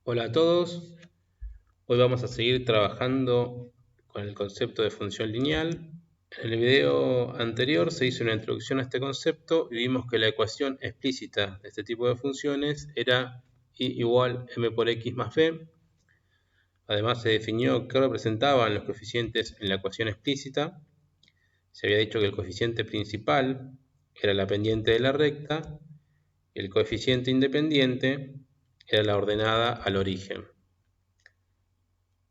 Hola a todos, hoy vamos a seguir trabajando con el concepto de función lineal. En el video anterior se hizo una introducción a este concepto y vimos que la ecuación explícita de este tipo de funciones era y igual m por x más b. Además se definió qué representaban los coeficientes en la ecuación explícita. Se había dicho que el coeficiente principal era la pendiente de la recta y el coeficiente independiente era la ordenada al origen.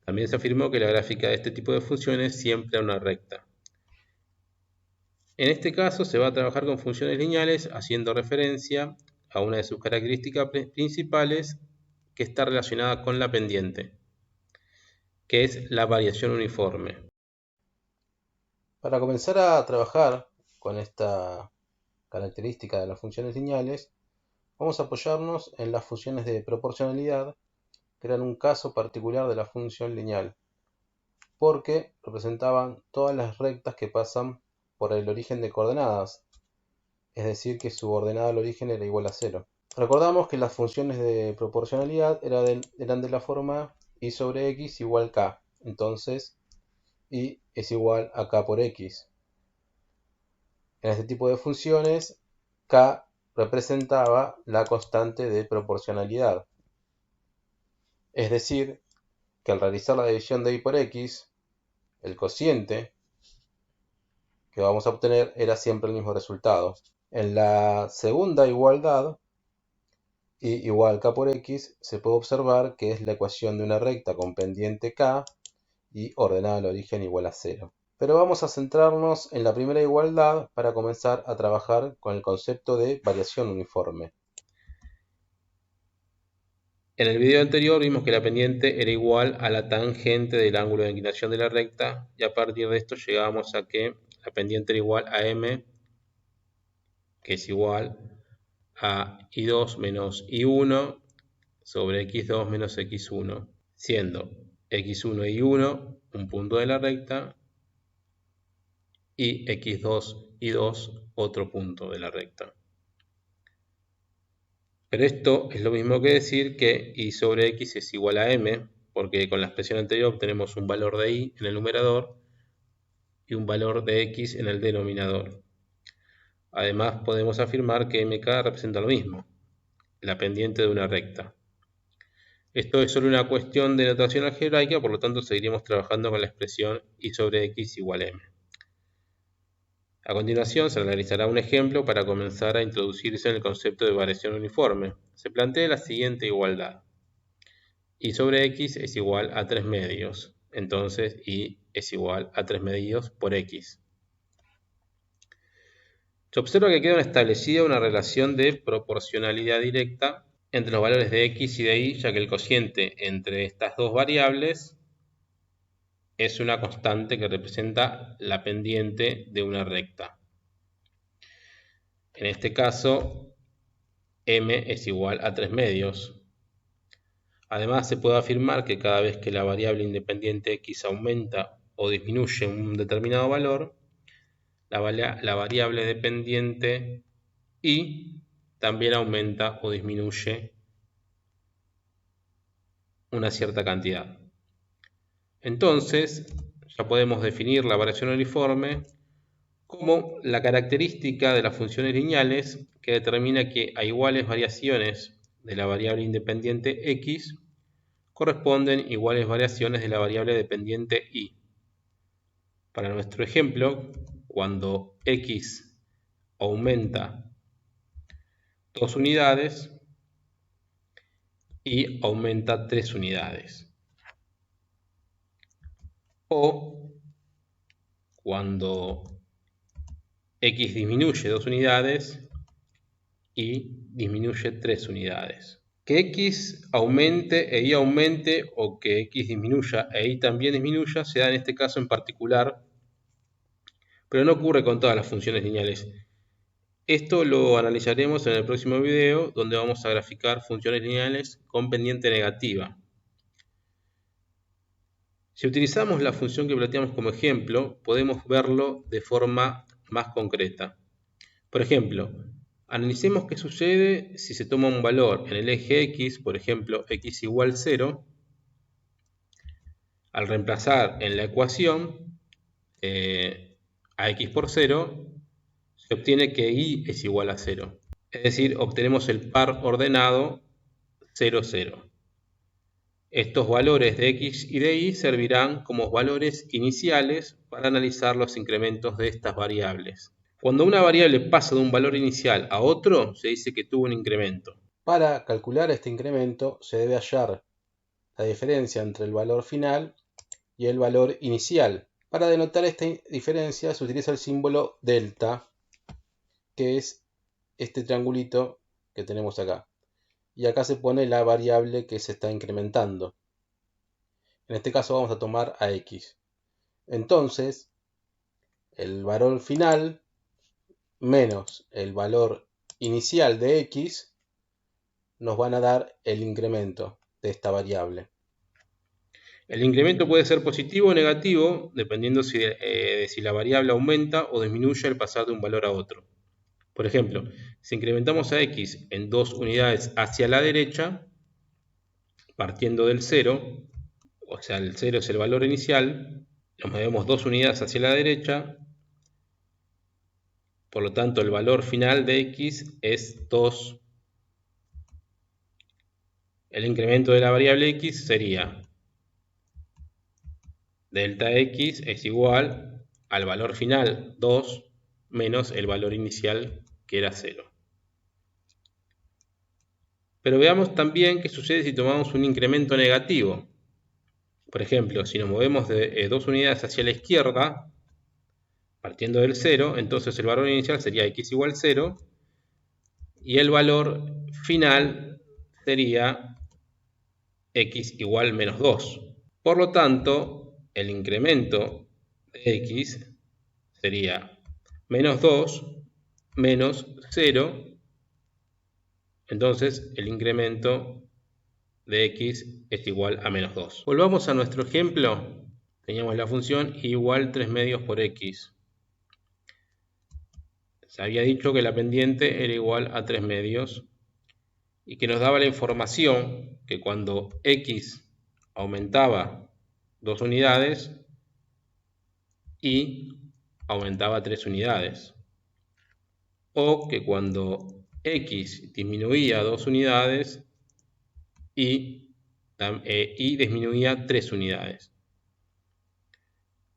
También se afirmó que la gráfica de este tipo de funciones siempre era una recta. En este caso se va a trabajar con funciones lineales haciendo referencia a una de sus características principales que está relacionada con la pendiente, que es la variación uniforme. Para comenzar a trabajar con esta característica de las funciones lineales, vamos a apoyarnos en las funciones de proporcionalidad, que eran un caso particular de la función lineal, porque representaban todas las rectas que pasan por el origen de coordenadas, es decir, que su ordenada al origen era igual a 0. Recordamos que las funciones de proporcionalidad eran de la forma y sobre x igual k, entonces y es igual a k por x. En este tipo de funciones, k representaba la constante de proporcionalidad. Es decir, que al realizar la división de y por x, el cociente que vamos a obtener era siempre el mismo resultado. En la segunda igualdad, y igual k por x, se puede observar que es la ecuación de una recta con pendiente k y ordenada al origen igual a 0. Pero vamos a centrarnos en la primera igualdad para comenzar a trabajar con el concepto de variación uniforme. En el video anterior vimos que la pendiente era igual a la tangente del ángulo de inclinación de la recta y a partir de esto llegamos a que la pendiente era igual a m, que es igual a y2 menos y1 sobre x2 menos x1, siendo x1 y 1 un punto de la recta y x2 y 2 otro punto de la recta. Pero esto es lo mismo que decir que y sobre x es igual a m, porque con la expresión anterior obtenemos un valor de y en el numerador y un valor de x en el denominador. Además podemos afirmar que mk representa lo mismo, la pendiente de una recta. Esto es solo una cuestión de notación algebraica, por lo tanto seguiremos trabajando con la expresión y sobre x igual a m. A continuación se realizará un ejemplo para comenzar a introducirse en el concepto de variación uniforme. Se plantea la siguiente igualdad. Y sobre x es igual a 3 medios. Entonces y es igual a 3 medios por x. Se observa que queda establecida una relación de proporcionalidad directa entre los valores de x y de y, ya que el cociente entre estas dos variables es una constante que representa la pendiente de una recta. En este caso, m es igual a 3 medios. Además, se puede afirmar que cada vez que la variable independiente x aumenta o disminuye un determinado valor, la variable dependiente y también aumenta o disminuye una cierta cantidad. Entonces, ya podemos definir la variación uniforme como la característica de las funciones lineales que determina que a iguales variaciones de la variable independiente x corresponden iguales variaciones de la variable dependiente y. Para nuestro ejemplo, cuando x aumenta 2 unidades y aumenta 3 unidades. O cuando x disminuye 2 unidades y disminuye 3 unidades. Que x aumente e y aumente o que x disminuya e y también disminuya se da en este caso en particular, pero no ocurre con todas las funciones lineales. Esto lo analizaremos en el próximo video, donde vamos a graficar funciones lineales con pendiente negativa. Si utilizamos la función que planteamos como ejemplo, podemos verlo de forma más concreta. Por ejemplo, Analicemos qué sucede si se toma un valor en el eje X, por ejemplo, x igual 0. Al reemplazar en la ecuación a x por 0, se obtiene que y es igual a 0. Es decir, obtenemos el par ordenado 0, 0. Estos valores de x y de y servirán como valores iniciales para analizar los incrementos de estas variables. Cuando una variable pasa de un valor inicial a otro, se dice que tuvo un incremento. Para calcular este incremento se debe hallar la diferencia entre el valor final y el valor inicial. Para denotar esta diferencia se utiliza el símbolo delta, que es este triangulito que tenemos acá. Y acá se pone la variable que se está incrementando. En este caso vamos a tomar a x. Entonces, el valor final menos el valor inicial de x nos van a dar el incremento de esta variable. El incremento puede ser positivo o negativo, dependiendo de si la variable aumenta o disminuye al pasar de un valor a otro. Por ejemplo, si incrementamos a x en 2 unidades hacia la derecha, partiendo del 0, o sea, el 0 es el valor inicial, nos movemos 2 unidades hacia la derecha, por lo tanto el valor final de x es 2. El incremento de la variable x sería delta x es igual al valor final 2 menos el valor inicial que era 0. Pero veamos también qué sucede si tomamos un incremento negativo. Por ejemplo, si nos movemos de 2 unidades hacia la izquierda, partiendo del 0, entonces el valor inicial sería x igual 0 y el valor final sería x igual menos 2. Por lo tanto, el incremento de x sería menos 2 menos 0. Entonces el incremento de x es igual a menos 2. Volvamos a nuestro ejemplo. Teníamos la función y igual 3 medios por x. Se había dicho que la pendiente era igual a 3 medios y que nos daba la información que cuando x aumentaba 2 unidades, y aumentaba 3 unidades. O que cuando x disminuía 2 unidades, y disminuía 3 unidades.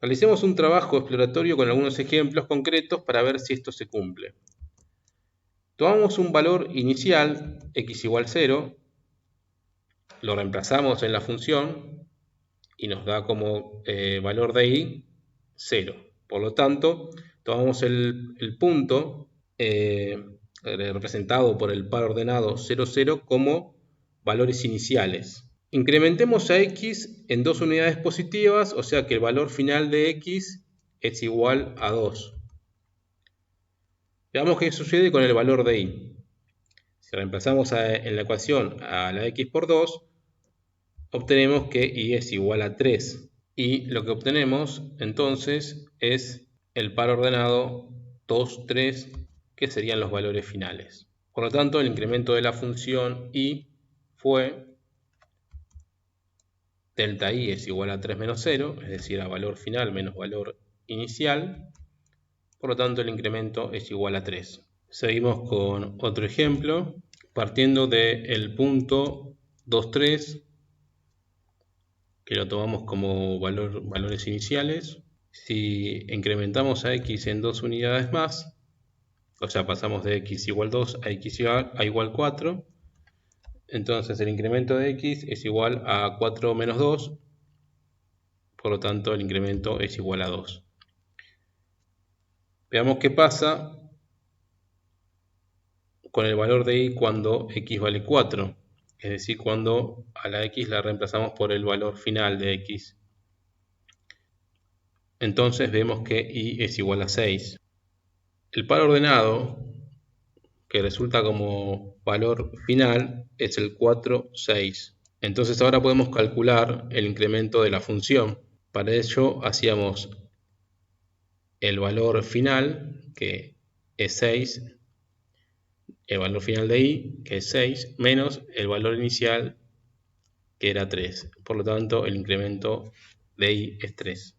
Realicemos un trabajo exploratorio con algunos ejemplos concretos para ver si esto se cumple. Tomamos un valor inicial, x igual 0, lo reemplazamos en la función y nos da como valor de y 0. Por lo tanto, tomamos el punto representado por el par ordenado 0, 0 como valores iniciales. Incrementemos a x en 2 unidades positivas, o sea que el valor final de x es igual a 2. Veamos qué sucede con el valor de y. Si reemplazamos en la ecuación a la x por 2, obtenemos que y es igual a 3. Y lo que obtenemos entonces es el par ordenado 2, 3, que serían los valores finales. Por lo tanto, el incremento de la función y fue delta y es igual a 3 menos 0, es decir, a valor final menos valor inicial. Por lo tanto, el incremento es igual a 3. Seguimos con otro ejemplo, partiendo del punto 2, 3, que lo tomamos como valores iniciales. Si incrementamos a x en 2 unidades más, o sea, pasamos de x igual 2 a x igual 4, entonces el incremento de x es igual a 4 menos 2, por lo tanto el incremento es igual a 2. Veamos qué pasa con el valor de y cuando x vale 4, es decir, cuando a la x la reemplazamos por el valor final de x. Entonces vemos que y es igual a 6. El par ordenado que resulta como valor final es el 4, 6. Entonces ahora podemos calcular el incremento de la función. Para ello hacíamos el valor final, que es 6, el valor final de y, que es 6, menos el valor inicial, que era 3. Por lo tanto, el incremento de y es 3.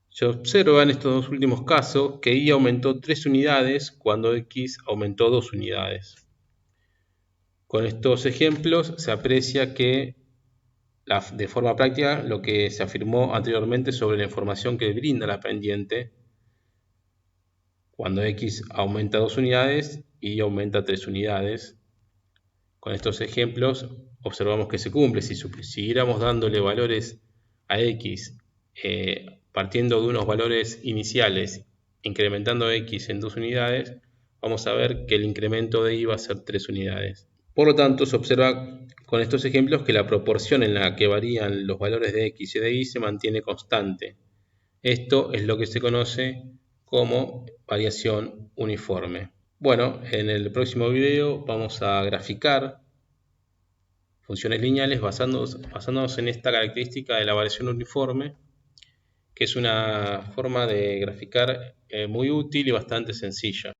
Se observa en estos dos últimos casos que y aumentó 3 unidades cuando x aumentó 2 unidades. Con estos ejemplos se aprecia que de forma práctica lo que se afirmó anteriormente sobre la información que brinda la pendiente cuando x aumenta 2 unidades y aumenta 3 unidades. Con estos ejemplos observamos que se cumple. Si siguiéramos dándole valores a x partiendo de unos valores iniciales, incrementando x en 2 unidades, vamos a ver que el incremento de y va a ser 3 unidades. Por lo tanto, se observa con estos ejemplos que la proporción en la que varían los valores de x y de y se mantiene constante. Esto es lo que se conoce como variación uniforme. Bueno, en el próximo video vamos a graficar funciones lineales basándonos en esta característica de la variación uniforme, que es una forma de graficar muy útil y bastante sencilla.